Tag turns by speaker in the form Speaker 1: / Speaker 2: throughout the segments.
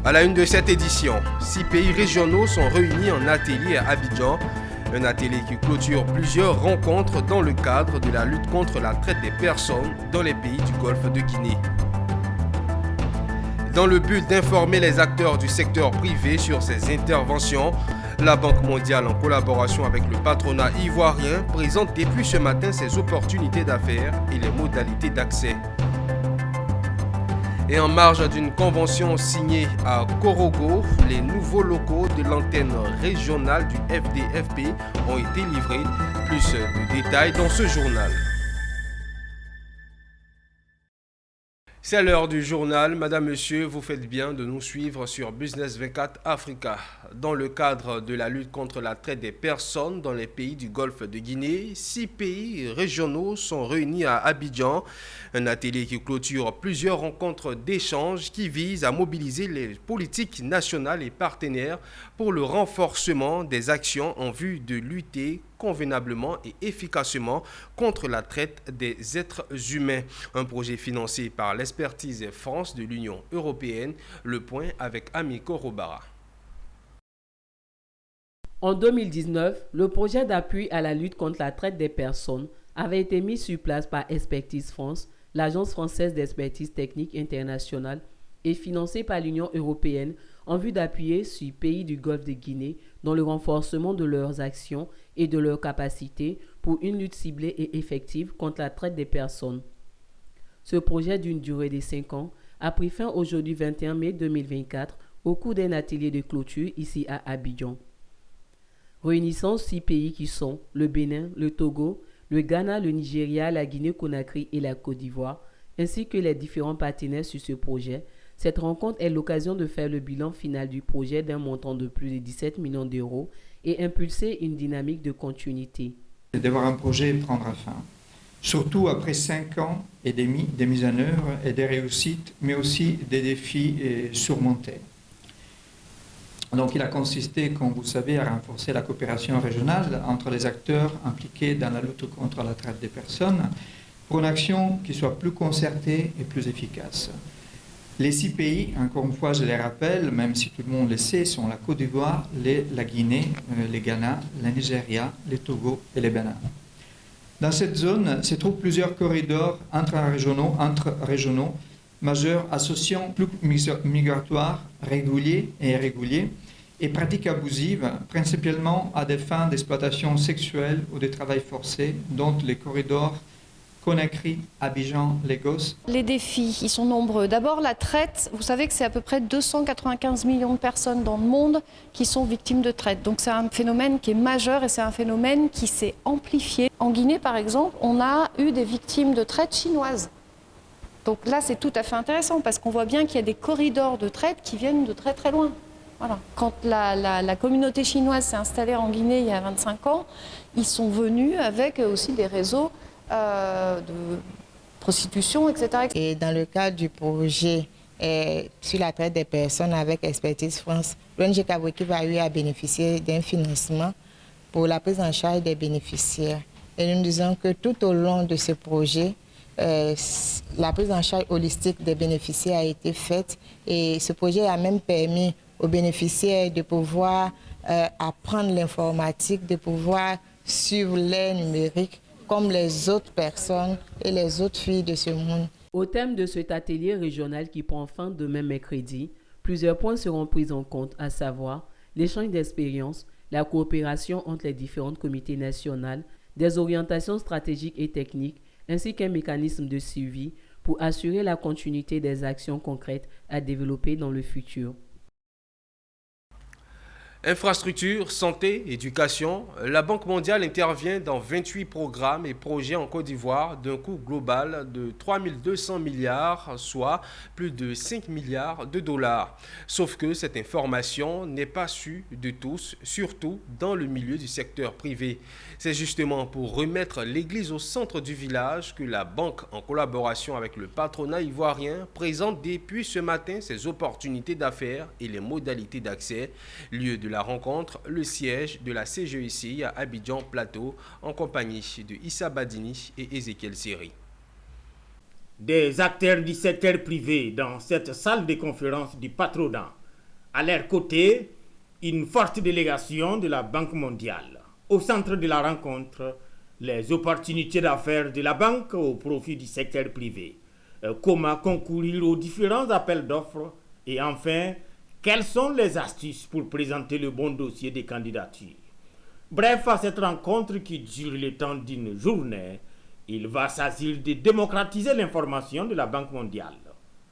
Speaker 1: À la une de cette édition, 6 pays régionaux sont réunis en atelier à Abidjan. Un atelier qui clôture plusieurs rencontres dans le cadre de la lutte contre la traite des personnes dans les pays du Golfe de Guinée. Dans le but d'informer les acteurs du secteur privé sur ces interventions, la Banque mondiale, en collaboration avec le patronat ivoirien, présente depuis ce matin ses opportunités d'affaires et les modalités d'accès. Et en marge d'une convention signée à Korogo, les nouveaux locaux de l'antenne régionale du FDFP ont été livrés. Plus de détails dans ce journal. C'est l'heure du journal. Madame, Monsieur, vous faites bien de nous suivre sur Business 24 Africa. Dans le cadre de la lutte contre la traite des personnes dans les pays du Golfe de Guinée, 6 pays régionaux sont réunis à Abidjan. Un atelier qui clôture plusieurs rencontres d'échange qui visent à mobiliser les politiques nationales et partenaires pour le renforcement des actions en vue de lutter convenablement et efficacement contre la traite des êtres humains. Un projet financé par l'expertise France de l'Union européenne. Le point avec Ami Korobara.
Speaker 2: En 2019, le projet d'appui à la lutte contre la traite des personnes avait été mis sur place par Expertise France, l'Agence française d'expertise technique internationale, et financé par l'Union européenne en vue d'appuyer sur les pays du Golfe de Guinée dans le renforcement de leurs actions et de leurs capacités pour une lutte ciblée et effective contre la traite des personnes. Ce projet d'une durée de 5 ans a pris fin aujourd'hui 21 mai 2024 au cours d'un atelier de clôture ici à Abidjan. Réunissant 6 pays qui sont le Bénin, le Togo, le Ghana, le Nigeria, la Guinée-Conakry et la Côte d'Ivoire, ainsi que les différents partenaires sur ce projet. Cette rencontre est l'occasion de faire le bilan final du projet d'un montant de plus de 17 millions d'euros et impulser une dynamique de continuité.
Speaker 3: De voir un projet prendre fin, surtout après 5 ans et demi de mise en œuvre et des réussites, mais aussi des défis surmontés. Donc il a consisté, comme vous savez, à renforcer la coopération régionale entre les acteurs impliqués dans la lutte contre la traite des personnes pour une action qui soit plus concertée et plus efficace. Les 6 pays, encore une fois je les rappelle, même si tout le monde le sait, sont la Côte d'Ivoire, la Guinée, le Ghana, le Nigeria, le Togo et le Bénin. Dans cette zone se trouvent plusieurs corridors intra-régionaux majeurs associant flux migratoires réguliers et irréguliers et pratiques abusives, principalement à des fins d'exploitation sexuelle ou de travail forcé, dont les corridors Conakry, Abidjan, Lagos.
Speaker 4: Les défis, ils sont nombreux. D'abord, la traite, vous savez que c'est à peu près 295 millions de personnes dans le monde qui sont victimes de traite. Donc c'est un phénomène qui est majeur et c'est un phénomène qui s'est amplifié. En Guinée, par exemple, on a eu des victimes de traite chinoises. Donc là, c'est tout à fait intéressant parce qu'on voit bien qu'il y a des corridors de traite qui viennent de très très loin. Voilà. Quand la communauté chinoise s'est installée en Guinée il y a 25 ans, ils sont venus avec aussi des réseaux de prostitution, etc.
Speaker 5: Et dans le cadre du projet sur la traite des personnes avec Expertise France, l'ONG Kabouéquipe a eu à bénéficier d'un financement pour la prise en charge des bénéficiaires. Et nous disons que tout au long de ce projet, la prise en charge holistique des bénéficiaires a été faite et ce projet a même permis aux bénéficiaires de pouvoir apprendre l'informatique, de pouvoir suivre l'ère numérique comme les autres personnes et les autres filles de ce monde.
Speaker 2: Au thème de cet atelier régional qui prend fin demain mercredi, plusieurs points seront pris en compte, à savoir l'échange d'expériences, la coopération entre les différents comités nationaux, des orientations stratégiques et techniques, ainsi qu'un mécanisme de suivi pour assurer la continuité des actions concrètes à développer dans le futur.
Speaker 1: Infrastructure, santé, éducation, la Banque mondiale intervient dans 28 programmes et projets en Côte d'Ivoire d'un coût global de 3 200 milliards, soit plus de 5 milliards de dollars. Sauf que cette information n'est pas su de tous, surtout dans le milieu du secteur privé. C'est justement pour remettre l'église au centre du village que la banque, en collaboration avec le patronat ivoirien, présente depuis ce matin ses opportunités d'affaires et les modalités d'accès. Lieu de la rencontre, le siège de la CGECI à Abidjan Plateau, en compagnie de Issa Badini et Ezekiel Seri.
Speaker 6: Des acteurs du secteur privé dans cette salle de conférence du patronat. À leur côté, une forte délégation de la Banque mondiale. Au centre de la rencontre, les opportunités d'affaires de la banque au profit du secteur privé. Comment concourir aux différents appels d'offres et enfin, quelles sont les astuces pour présenter le bon dossier des candidatures. Bref, à cette rencontre qui dure le temps d'une journée, il va s'agir de démocratiser l'information de la Banque mondiale.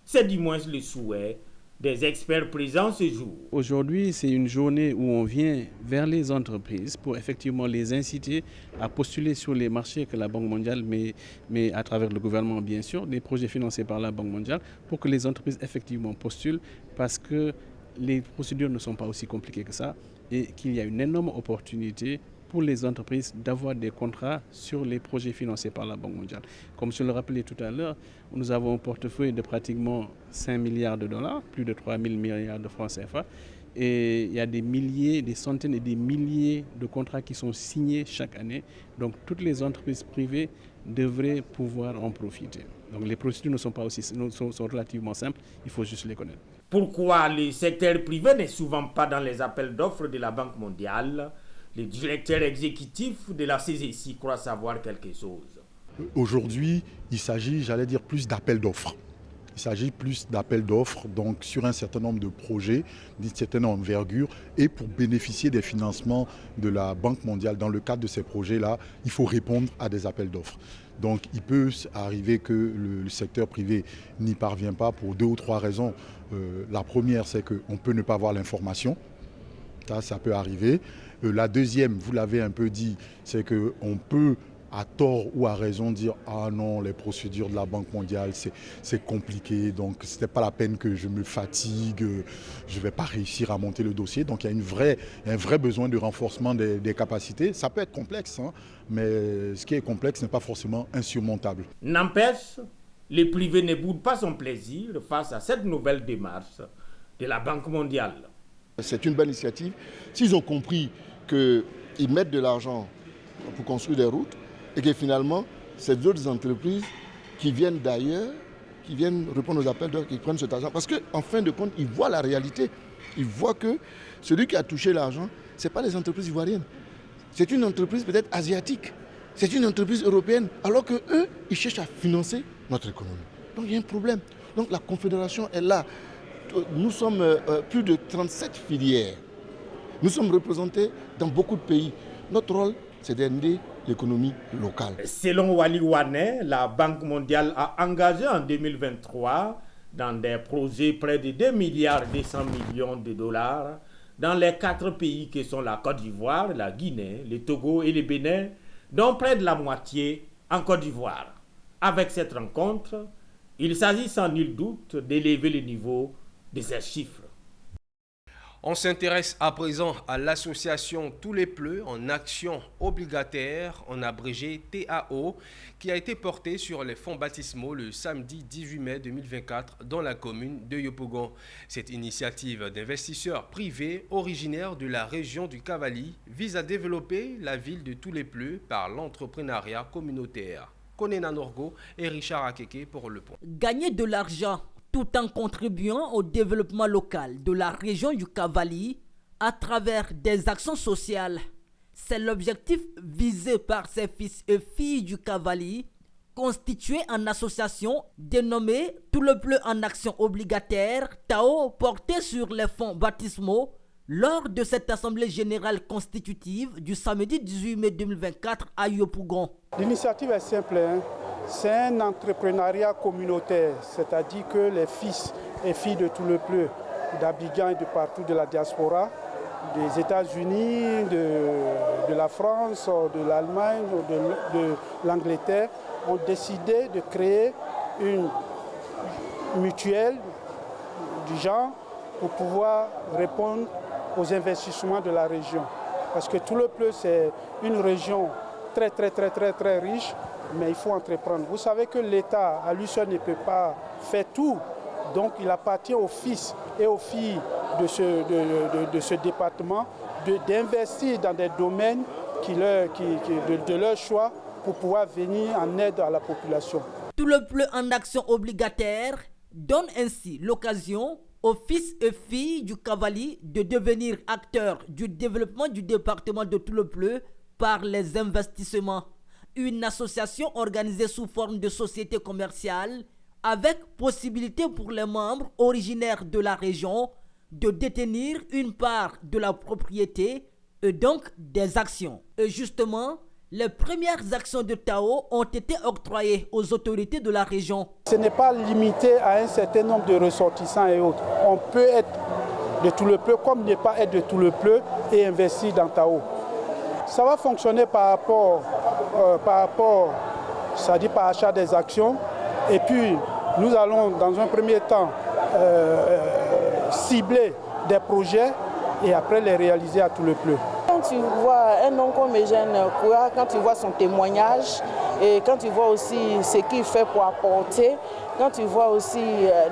Speaker 6: C'est du moins le souhait des experts présents ce jour.
Speaker 7: Aujourd'hui, c'est une journée où on vient vers les entreprises pour effectivement les inciter à postuler sur les marchés que la Banque mondiale met à travers le gouvernement, bien sûr, des projets financés par la Banque mondiale, pour que les entreprises effectivement postulent parce que les procédures ne sont pas aussi compliquées que ça et qu'il y a une énorme opportunité pour les entreprises d'avoir des contrats sur les projets financés par la Banque mondiale. Comme je le rappelais tout à l'heure, nous avons un portefeuille de pratiquement 5 milliards de dollars, plus de 3 000 milliards de francs CFA. Et il y a des milliers, des centaines et des milliers de contrats qui sont signés chaque année. Donc toutes les entreprises privées devraient pouvoir en profiter. Donc les procédures sont relativement simples, il faut juste les connaître.
Speaker 6: Pourquoi le secteur privé n'est souvent pas dans les appels d'offres de la Banque mondiale? Le directeur exécutif de la CGC croit savoir quelque chose.
Speaker 8: Aujourd'hui, il s'agit, plus d'appels d'offres. Il s'agit plus d'appels d'offres donc sur un certain nombre de projets d'une certaine envergure et pour bénéficier des financements de la Banque mondiale. Dans le cadre de ces projets-là, il faut répondre à des appels d'offres. Donc il peut arriver que le secteur privé n'y parvient pas pour 2 ou 3 raisons. La première, c'est qu'on peut ne pas avoir l'information. Ça peut arriver. La deuxième, vous l'avez un peu dit, c'est qu'on peut à tort ou à raison dire « Ah non, les procédures de la Banque mondiale, c'est compliqué, donc ce n'est pas la peine que je me fatigue, je ne vais pas réussir à monter le dossier. » Donc il y a un vrai besoin de renforcement des capacités. Ça peut être complexe, hein, mais ce qui est complexe n'est pas forcément insurmontable.
Speaker 6: N'empêche, le privé ne boude pas son plaisir face à cette nouvelle démarche de la Banque mondiale.
Speaker 9: C'est une bonne initiative. S'ils ont compris qu'ils mettent de l'argent pour construire des routes et que finalement, c'est d'autres entreprises qui viennent d'ailleurs, qui viennent répondre aux appels d'offres, qui prennent cet argent. Parce qu'en fin de compte, ils voient la réalité. Ils voient que celui qui a touché l'argent, ce n'est pas les entreprises ivoiriennes. C'est une entreprise peut-être asiatique. C'est une entreprise européenne. Alors qu'eux, ils cherchent à financer notre économie. Donc il y a un problème. Donc la Confédération est là. Nous sommes plus de 37 filières. Nous sommes représentés dans beaucoup de pays. Notre rôle, c'est d'aider l'économie locale.
Speaker 6: Selon Wali Wane, la Banque mondiale a engagé en 2023 dans des projets près de 2 milliards 200 millions de dollars dans les 4 pays que sont la Côte d'Ivoire, la Guinée, le Togo et le Bénin, dont près de la moitié en Côte d'Ivoire. Avec cette rencontre, il s'agit sans nul doute d'élever le niveau de ces chiffres.
Speaker 1: On s'intéresse à présent à l'association Tous les Pleux en action obligataire, en abrégé TAO, qui a été portée sur les fonds baptismaux le samedi 18 mai 2024 dans la commune de Yopougon. Cette initiative d'investisseurs privés originaires de la région du Cavali vise à développer la ville de Tous les Pleux par l'entrepreneuriat communautaire. Konena Norgo et Richard Akeke pour le point.
Speaker 10: Gagner de l'argent tout en contribuant au développement local de la région du Cavali à travers des actions sociales. C'est l'objectif visé par ces fils et filles du Cavali, constitués en association dénommée Tout le Pleu en action obligataire, TAO, porté sur les fonds baptismaux lors de cette assemblée générale constitutive du samedi 18 mai 2024 à Yopougon.
Speaker 11: L'initiative est simple, hein? C'est un entrepreneuriat communautaire, c'est-à-dire que les fils et filles de Tout le Pleu, d'Abidjan et de partout de la diaspora, des États-Unis, de la France, de l'Allemagne, de l'Angleterre, ont décidé de créer une mutuelle du genre pour pouvoir répondre aux investissements de la région. Parce que Tout le Pleu, c'est une région très riche, mais il faut entreprendre. Vous savez que l'État, à lui seul, ne peut pas faire tout. Donc il appartient aux fils et aux filles de ce département d'investir dans des domaines de leur choix pour pouvoir venir en aide à la population.
Speaker 10: Tout le Pleu en action obligataire donne ainsi l'occasion aux fils et filles du Cavali de devenir acteurs du développement du département de Touloupleu par les investissements. Une association organisée sous forme de société commerciale avec possibilité pour les membres originaires de la région de détenir une part de la propriété et donc des actions. Et justement, les premières actions de Tao ont été octroyées aux autorités de la région.
Speaker 11: Ce n'est pas limité à un certain nombre de ressortissants et autres. On peut être de Touloupleu comme ne pas être de Touloupleu et investir dans Tao. Ça va fonctionner par rapport, c'est-à-dire par achat des actions. Et puis, nous allons dans un premier temps cibler des projets et après les réaliser à Touloupleu.
Speaker 12: Quand tu vois un homme comme Eugène Kouya, quand tu vois son témoignage et quand tu vois aussi ce qu'il fait pour apporter, quand tu vois aussi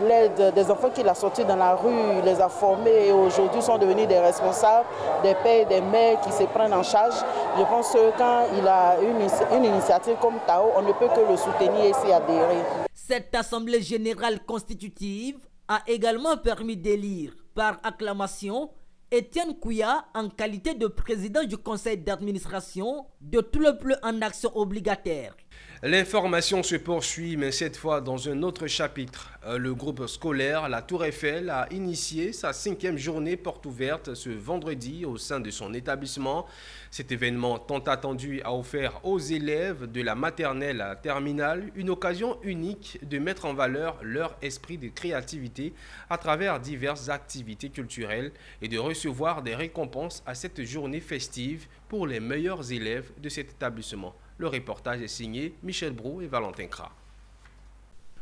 Speaker 12: l'aide des enfants qu'il a sortis dans la rue, il les a formés et aujourd'hui sont devenus des responsables, des pères et des mères qui se prennent en charge, je pense que quand il a une initiative comme Tao, on ne peut que le soutenir et s'y adhérer.
Speaker 10: Cette assemblée générale constitutive a également permis d'élire par acclamation Étienne Kouya en qualité de président du conseil d'administration de Touloupleu en action obligataire.
Speaker 1: L'information se poursuit, mais cette fois dans un autre chapitre. Le groupe scolaire La Tour Eiffel a initié sa 5e journée porte ouverte ce vendredi au sein de son établissement. Cet événement tant attendu a offert aux élèves de la maternelle à la terminale une occasion unique de mettre en valeur leur esprit de créativité à travers diverses activités culturelles et de recevoir des récompenses à cette journée festive pour les meilleurs élèves de cet établissement. Le reportage est signé Michel Brou et Valentin Kra.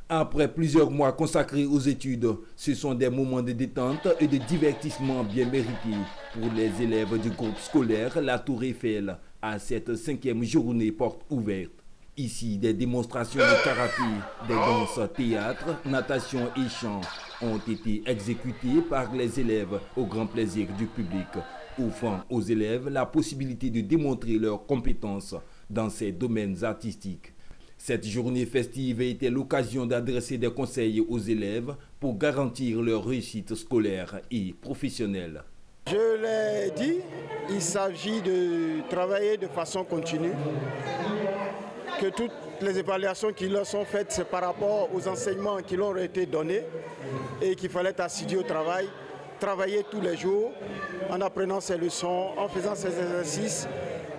Speaker 13: Après plusieurs mois consacrés aux études, ce sont des moments de détente et de divertissement bien mérités pour les élèves du groupe scolaire La Tour Eiffel à cette 5e journée porte ouverte. Ici, des démonstrations de karaté, des danses, théâtre, natation et chant ont été exécutées par les élèves au grand plaisir du public, offrant aux élèves la possibilité de démontrer leurs compétences dans ces domaines artistiques. Cette journée festive a été l'occasion d'adresser des conseils aux élèves pour garantir leur réussite scolaire et professionnelle.
Speaker 14: Je l'ai dit, il s'agit de travailler de façon continue, que toutes les évaluations qui leur sont faites, c'est par rapport aux enseignements qui leur ont été donnés et qu'il fallait être assidu au travail, travailler tous les jours en apprenant ses leçons, en faisant ses exercices,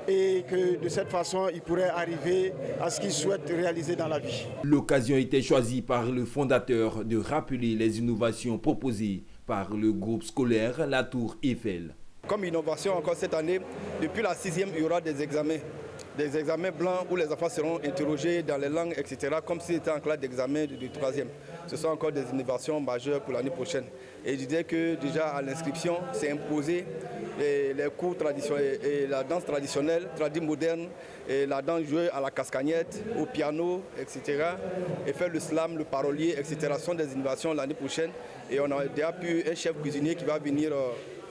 Speaker 14: et que de cette façon, ils pourraient arriver à ce qu'ils souhaitent réaliser dans la vie.
Speaker 13: L'occasion a été choisie par le fondateur de rappeler les innovations proposées par le groupe scolaire La Tour Eiffel.
Speaker 15: Comme innovation encore cette année, depuis la 6e, il y aura des examens blancs où les enfants seront interrogés dans les langues, etc., comme s'ils étaient en classe d'examen du 3e. Ce sont encore des innovations majeures pour l'année prochaine. Et je disais que déjà à l'inscription, c'est imposé les cours traditionnels et la danse traditionnelle, moderne, et la danse jouée à la castagnette, au piano, etc. Et faire le slam, le parolier, etc. Ce sont des innovations l'année prochaine. Et on a déjà pu un chef cuisinier qui va venir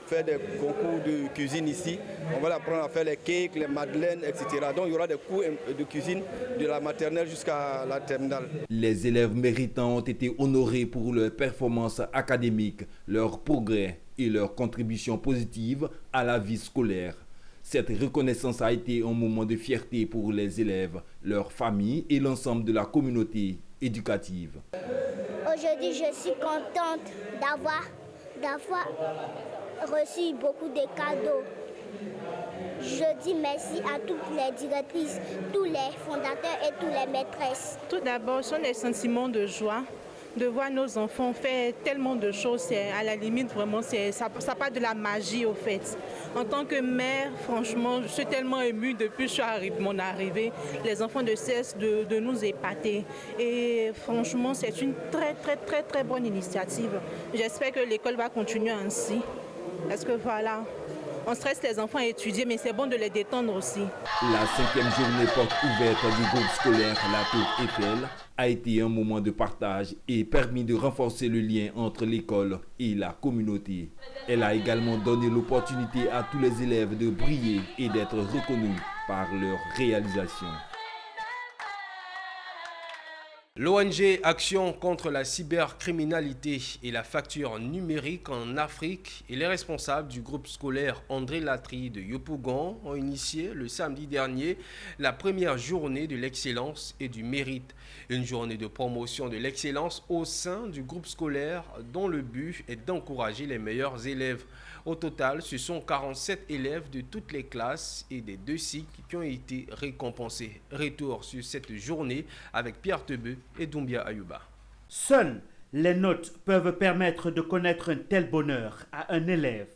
Speaker 15: faire des concours de cuisine ici. On va apprendre à faire les cakes, les madeleines, etc. Donc il y aura des cours de cuisine de la maternelle jusqu'à la terminale.
Speaker 13: Les élèves méritants ont été honorés pour leurs performances académiques, leur progrès et leur contribution positive à la vie scolaire. Cette reconnaissance a été un moment de fierté pour les élèves, leurs familles et l'ensemble de la communauté éducative.
Speaker 16: Aujourd'hui, je suis contente d'avoir reçu beaucoup de cadeaux. Je dis merci à toutes les directrices, tous les fondateurs et toutes les maîtresses.
Speaker 17: Tout d'abord, ce sont des sentiments de joie. De voir nos enfants faire tellement de choses, c'est à la limite vraiment, ça part de la magie au fait. En tant que mère, franchement, je suis tellement émue depuis mon arrivée. Les enfants ne cessent de nous épater. Et franchement, c'est une très bonne initiative. J'espère que l'école va continuer ainsi. Parce que voilà, on stresse les enfants à étudier, mais c'est bon de les détendre aussi.
Speaker 13: La 5e journée porte ouverte du groupe scolaire La Tour Eiffel a été un moment de partage et permis de renforcer le lien entre l'école et la communauté. Elle a également donné l'opportunité à tous les élèves de briller et d'être reconnus par leur réalisation.
Speaker 1: L'ONG Action contre la cybercriminalité et la fracture numérique en Afrique et les responsables du groupe scolaire André Latry de Yopougon ont initié le samedi dernier la première journée de l'excellence et du mérite. Une journée de promotion de l'excellence au sein du groupe scolaire dont le but est d'encourager les meilleurs élèves. Au total, ce sont 47 élèves de toutes les classes et des 2 cycles qui ont été récompensés. Retour sur cette journée avec Pierre Tebeu et Doumbia Ayouba.
Speaker 18: Seules les notes peuvent permettre de connaître un tel bonheur à un élève.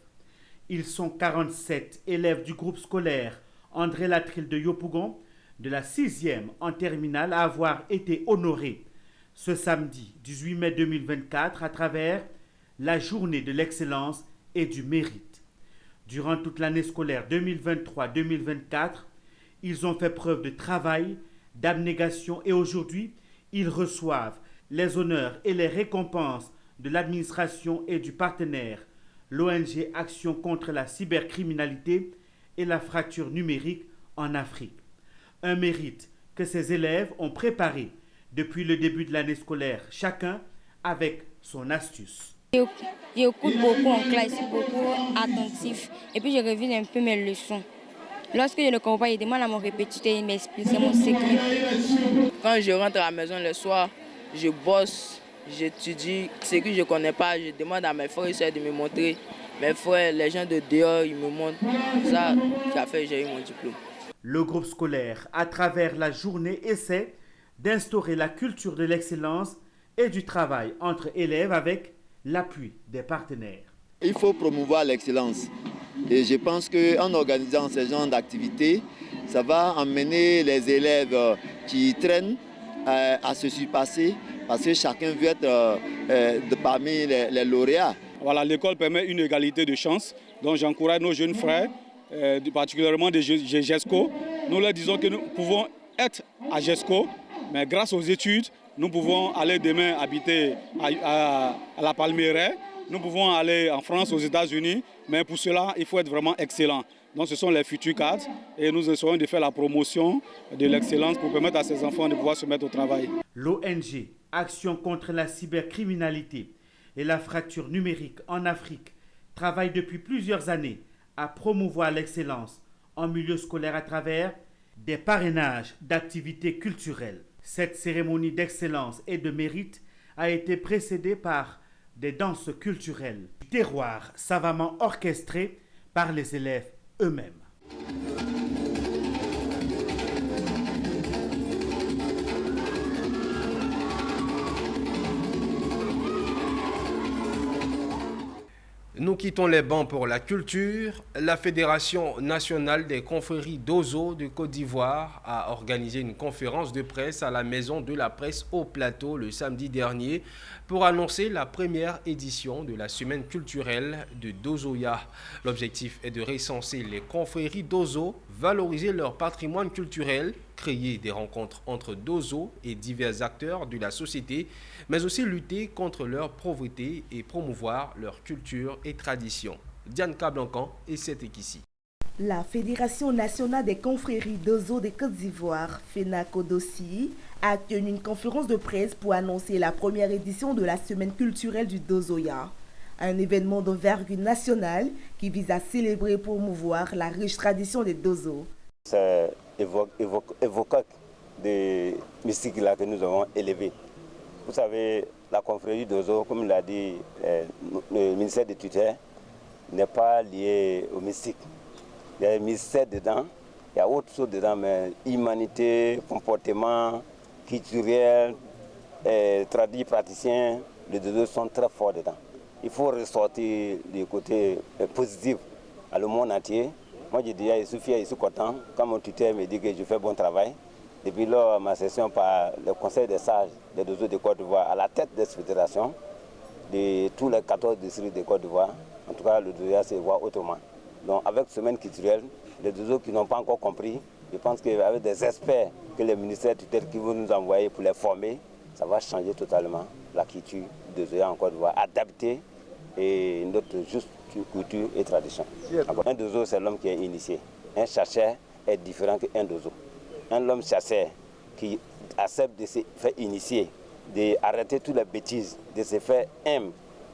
Speaker 18: Ils sont 47 élèves du groupe scolaire André Latry de Yopougon, de la 6e en terminale, à avoir été honorés ce samedi 18 mai 2024 à travers la journée de l'excellence et du mérite. Durant toute l'année scolaire 2023-2024, ils ont fait preuve de travail, d'abnégation et aujourd'hui, ils reçoivent les honneurs et les récompenses de l'administration et du partenaire, l'ONG Action contre la cybercriminalité et la fracture numérique en Afrique. Un mérite que ces élèves ont préparé depuis le début de l'année scolaire, chacun avec son astuce.
Speaker 19: J'écoute beaucoup en classe, je suis beaucoup attentif et puis je révise un peu mes leçons. Lorsque je ne comprends pas, je demande à mon répétiteur, il m'explique, c'est mon secret.
Speaker 20: Quand je rentre à la maison le soir, je bosse, j'étudie. Ce que je ne connais pas, je demande à mes frères et soeurs de me montrer. Mes frères, les gens de dehors, ils me montrent. Ça qui a fait que j'ai eu mon diplôme.
Speaker 18: Le groupe scolaire, à travers la journée, essaie d'instaurer la culture de l'excellence et du travail entre élèves avec l'appui des partenaires.
Speaker 21: Il faut promouvoir l'excellence. Et je pense qu'en organisant ce genre d'activités, ça va amener les élèves qui traînent à se surpasser parce que chacun veut être parmi les lauréats.
Speaker 22: Voilà, l'école permet une égalité de chance. Donc j'encourage nos jeunes frères, particulièrement des GESCO. Nous leur disons que nous pouvons être à GESCO, mais grâce aux études, nous pouvons aller demain habiter à la Palmeraie. Nous pouvons aller en France, aux États-Unis, mais pour cela, il faut être vraiment excellent. Donc ce sont les futurs cadres et nous essayons de faire la promotion de l'excellence pour permettre à ces enfants de pouvoir se mettre au travail.
Speaker 18: L'ONG Action contre la cybercriminalité et la fracture numérique en Afrique travaille depuis plusieurs années à promouvoir l'excellence en milieu scolaire à travers des parrainages d'activités culturelles. Cette cérémonie d'excellence et de mérite a été précédée par des danses culturelles, terroirs savamment orchestrés par les élèves eux-mêmes.
Speaker 1: Nous quittons les bancs pour la culture. La Fédération nationale des confréries d'Ozo de Côte d'Ivoire a organisé une conférence de presse à la Maison de la Presse au Plateau le samedi dernier pour annoncer la première édition de la semaine culturelle de Dozoya. L'objectif est de recenser les confréries d'Ozo, valoriser leur patrimoine culturel, créer des rencontres entre Dozo et divers acteurs de la société, mais aussi lutter contre leur pauvreté et promouvoir leur culture et tradition. Diane Kablancan et c'était ici.
Speaker 23: La Fédération nationale des confréries d'Ozo de Côte d'Ivoire, FENACODOCI, a tenu une conférence de presse pour annoncer la première édition de la semaine culturelle du Dozoya, un événement d'envergure nationale qui vise à célébrer et promouvoir la riche tradition des Dozo.
Speaker 24: C'est évocateur des mystiques là que nous avons élevés. Vous savez, la confrérie d'Ozo, comme l'a dit le ministère des tuteurs, n'est pas lié au mystique. Il y a des mystères dedans, il y a autre chose dedans, mais humanité, comportement, culturel, tradis, praticiens, les deux sont très forts dedans. Il faut ressortir du côté positif à le monde entier. Moi, je dis, je suis fier, je suis content. Quand mon tuteur me dit que je fais bon travail, depuis lors, ma session par le Conseil des sages des Dozo de Côte d'Ivoire, à la tête de cette fédération, de tous les 14 districts de Côte d'Ivoire, en tout cas, le Dozoya se voit autrement. Donc, avec semaine culturelle, les Dozo qui n'ont pas encore compris, je pense qu'avec des experts que les ministères tuteurs qui vont nous envoyer pour les former, ça va changer totalement la culture du Dozoya en Côte d'Ivoire, adapter et notre juste culture et tradition. Un Dozo, c'est l'homme qui est initié. Un chasseur est différent qu'un Dozo. Un homme chasseur qui accepte de se faire initier, d'arrêter toutes les bêtises, de se faire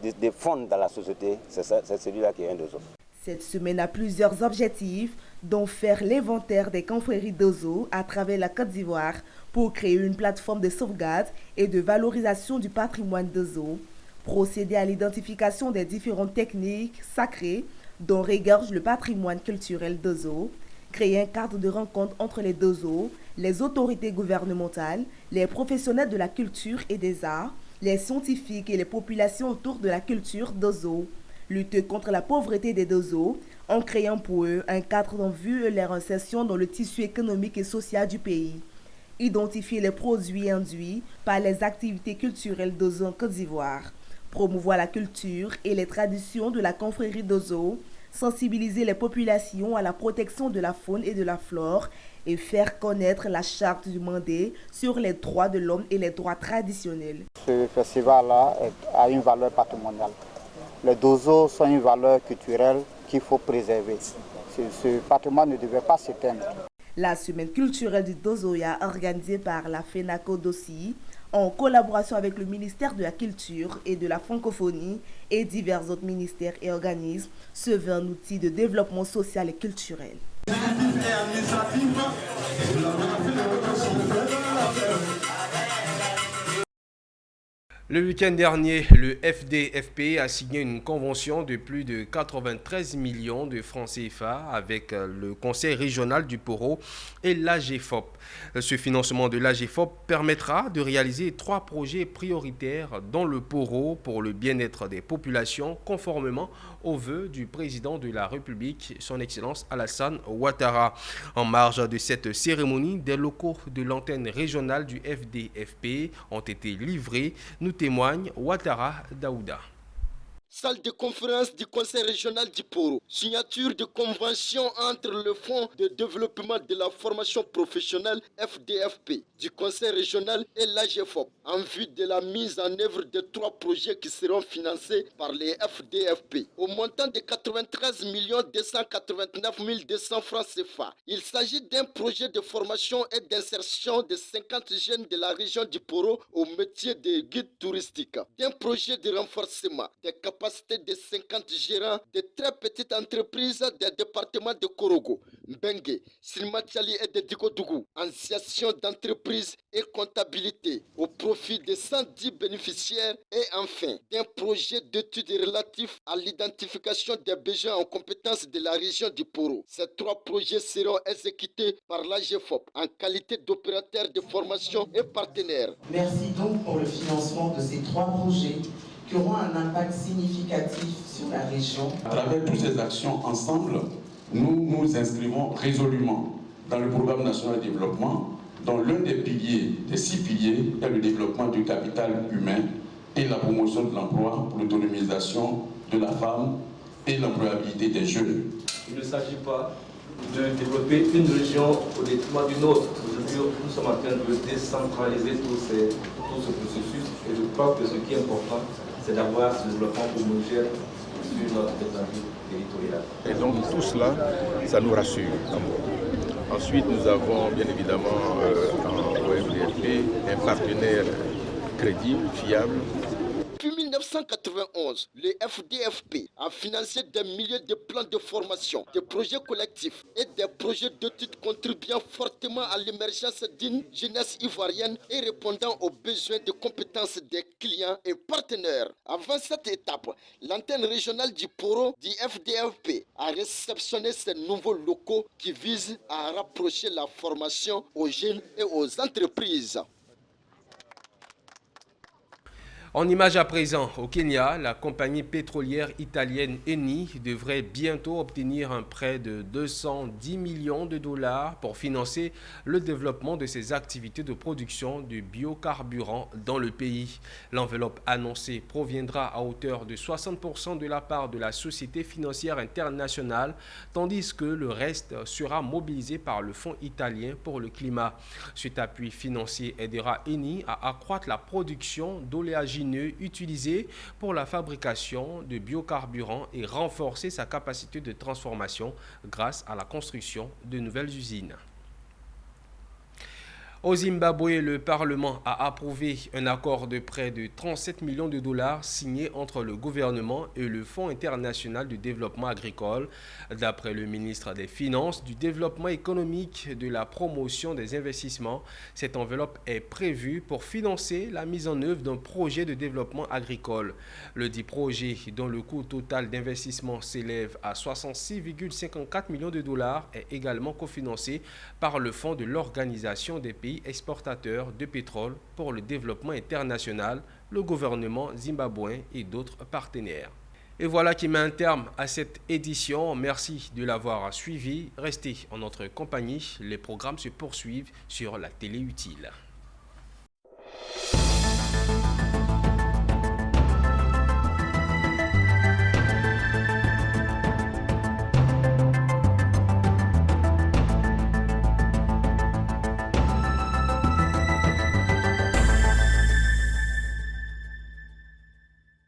Speaker 24: de fondre dans la société, c'est celui-là qui est un d'Ozo.
Speaker 23: Cette semaine a plusieurs objectifs, dont faire l'inventaire des confréries d'Ozo à travers la Côte d'Ivoire pour créer une plateforme de sauvegarde et de valorisation du patrimoine d'Ozo, procéder à l'identification des différentes techniques sacrées dont regorge le patrimoine culturel d'Ozo, créer un cadre de rencontre entre les Dozo, les autorités gouvernementales, les professionnels de la culture et des arts, les scientifiques et les populations autour de la culture d'Ozo, lutter contre la pauvreté des Dozo en créant pour eux un cadre en vue de leur insertion dans le tissu économique et social du pays, identifier les produits induits par les activités culturelles d'Ozo en Côte d'Ivoire, promouvoir la culture et les traditions de la confrérie d'Ozo, sensibiliser les populations à la protection de la faune et de la flore et faire connaître la charte du Mandé sur les droits de l'homme et les droits traditionnels.
Speaker 2: Ce festival-là a une valeur patrimoniale. Les Dozo sont une valeur culturelle qu'il faut préserver. Ce patrimoine ne devait pas s'éteindre.
Speaker 23: La semaine culturelle du Dozoya, organisée par la FENACO-DOSI, en collaboration avec le ministère de la Culture et de la Francophonie et divers autres ministères et organismes, se veut un outil de développement social et culturel.
Speaker 1: Le week-end dernier, le FDFP a signé une convention de plus de 93 millions de francs CFA avec le Conseil régional du Poro et l'AGFOP. Ce financement de l'AGFOP permettra de réaliser 3 projets prioritaires dans le Poro pour le bien-être des populations, conformément aux vœux du président de la République, son Excellence Alassane Ouattara. En marge de cette cérémonie, des locaux de l'antenne régionale du FDFP ont été livrés, nous témoigne Ouattara Daouda.
Speaker 3: Salle de conférence du Conseil régional du Poro. Signature de convention entre le Fonds de développement de la formation professionnelle FDFP du Conseil régional et l'AGFOP en vue de la mise en œuvre de 3 projets qui seront financés par les FDFP au montant de 93 289 200 francs CFA. Il s'agit d'un projet de formation et d'insertion de 50 jeunes de la région du Poro au métier de guide touristique, d'un projet de renforcement des capacités de 50 gérants de très petites entreprises des départements de Korogo, Mbengue, Silmatiali et de Dikodougou, association d'entreprises et comptabilité au profit de 110 bénéficiaires et enfin d'un projet d'études relatif à l'identification des besoins en compétences de la région du Poro. Ces 3 projets seront exécutés par l'AGFOP en qualité d'opérateur de formation et partenaire.
Speaker 4: Merci donc pour le financement de ces 3 projets qui auront un impact significatif sur la région.
Speaker 5: À travers toutes ces actions ensemble, nous nous inscrivons résolument dans le programme national de développement, dont l'un des piliers, des 6 piliers, est le développement du capital humain et la promotion de l'emploi pour l'autonomisation de la femme et l'employabilité des jeunes.
Speaker 25: Il ne s'agit pas de développer une région au détriment d'une autre. Aujourd'hui, nous sommes en train de décentraliser tout ce processus et je crois que ce qui est important, c'est d'avoir ce développement homogène sur notre étendue territoriale.
Speaker 26: Et donc tout cela, ça nous rassure d'abord. Ensuite, nous avons bien évidemment au FDFP un partenaire crédible, fiable.
Speaker 3: Depuis 1991, le FDFP a financé des milliers de plans de formation, des projets collectifs et des projets d'études contribuant fortement à l'émergence d'une jeunesse ivoirienne et répondant aux besoins de compétences des clients et partenaires. Avant cette étape, l'antenne régionale du Poro du FDFP a réceptionné ces nouveaux locaux qui visent à rapprocher la formation aux jeunes et aux entreprises.
Speaker 1: En image à présent, au Kenya, la compagnie pétrolière italienne Eni devrait bientôt obtenir un prêt de 210 millions de dollars pour financer le développement de ses activités de production de biocarburants dans le pays. L'enveloppe annoncée proviendra à hauteur de 60% de la part de la Société financière internationale, tandis que le reste sera mobilisé par le Fonds italien pour le climat. Cet appui financier aidera Eni à accroître la production d'oléagineux utilisés pour la fabrication de biocarburants et renforcer sa capacité de transformation grâce à la construction de nouvelles usines. Au Zimbabwe, le Parlement a approuvé un accord de près de 37 millions de dollars signé entre le gouvernement et le Fonds international du développement agricole. D'après le ministre des Finances, du Développement économique, de la promotion des investissements, cette enveloppe est prévue pour financer la mise en œuvre d'un projet de développement agricole. Le dit projet, dont le coût total d'investissement s'élève à 66,54 millions de dollars, est également cofinancé par le Fonds de l'Organisation des pays exportateurs de pétrole pour le développement international, le gouvernement zimbabwéen et d'autres partenaires. Et voilà qui met un terme à cette édition. Merci de l'avoir suivi. Restez en notre compagnie. Les programmes se poursuivent sur la télé utile.